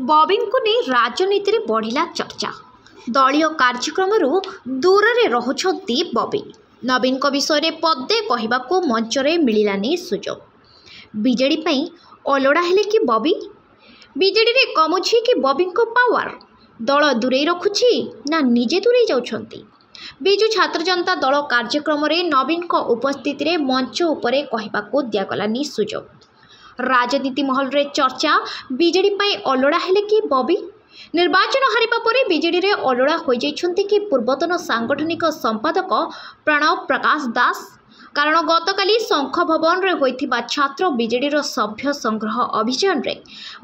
Bobbing को नहीं राजनीति में बढ़िला चर्चा। दलीय कार्यक्रम दूर में रहुछंती बॉबी। नवीन को विषय में पदे कहवाको मंच में मिलानी सुजोग। बीजेडी पई अलड़ा हेले कि बॉबी बीजेडी रे कमुछि कि बॉबी को पावर दल दूरे रखुछि ना निजे दूरे जाउछंती। बिजु छात्र जनता दल कार्यक्रम में नवीन को उपस्थिति रे मंच उपरे कहवाको दियागलानी सुजोग। राजनीति महल रे चर्चा बीजेडी पई अलड़ा हेले कि बॉबी निर्वाचन हारिबा परे बीजेडी रे अलड़ा हो जाइछंती कि पूर्वतन सांगठनिक संपादक प्रणव प्रकाश दास। कारण गतकाली शंख भवन रे होइथिबा छात्र बीजेडी रो सभ्य संग्रह अभियान रे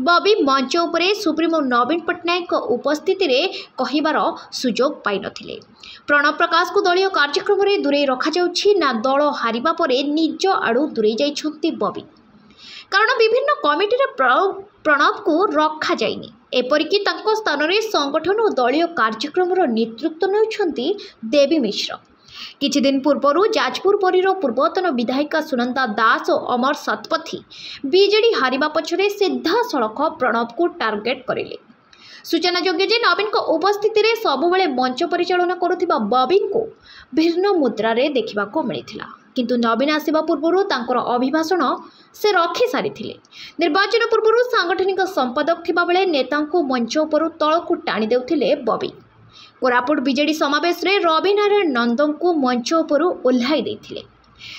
बॉबी मंच उपरे सुप्रीमो नवीन पट्टनायक उपस्थिति रे कहिबार सुजोग पाइ नथिले। प्रणव प्रकाश को दलीय कार्यक्रम रे दूरे रखा जाउछि ना दल हारिबा परे निज आडू दूरे जाइछंती बॉबी। कारण विभिन्न कमिटी रे प्रणव को रखा जाइनी। एपरिकी तांको स्थान रे संगठन और दलीय कार्यक्रम नेतृत्व नेउछंती देवी मिश्र। किछि दिन पूर्व जाजपुर परीर पूर्वतन विधायिका सुनंदा दास और अमर शतपथी बीजेडी हारिबा पछरे सीधा सड़क प्रणव को टार्गेट करिले। सूचना योग्य जे नवीन को उपस्थिति रे सबुबले मंच परिचालन करुथिबा बॉबी को भिन्न मुद्रा रे देखिबा को मिलिथिला। किंतु नवीन आसिबा पूर्व तांकर अभिभाषण से रखी सारी। निर्वाचन पूर्व सांगठनिक संपादक थिबा बेले नेता को मंच उपरु तल को टाणी देउथिले बॉबी। कोरापुट बीजेडी समावेश रे रवि नारायण नंदन को मंच उपरु ओल्हाई देथिले।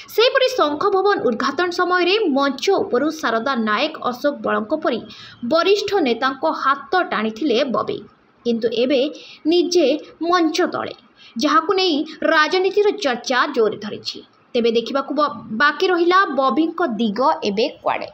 सेपरि शंख भवन उद्घाटन समय रे मंच उपरु शारदा नायक अशोक बळंक परी वरिष्ठ नेता को हाथ टाणी बॉबी। किंतु एबे निजे मंच तले जहाकु नै राजनीतिर चर्चा जोर धरिछि। तेबे देखिबाकू बाकी रहिला बॉबी को दिग एबे क्वाडे।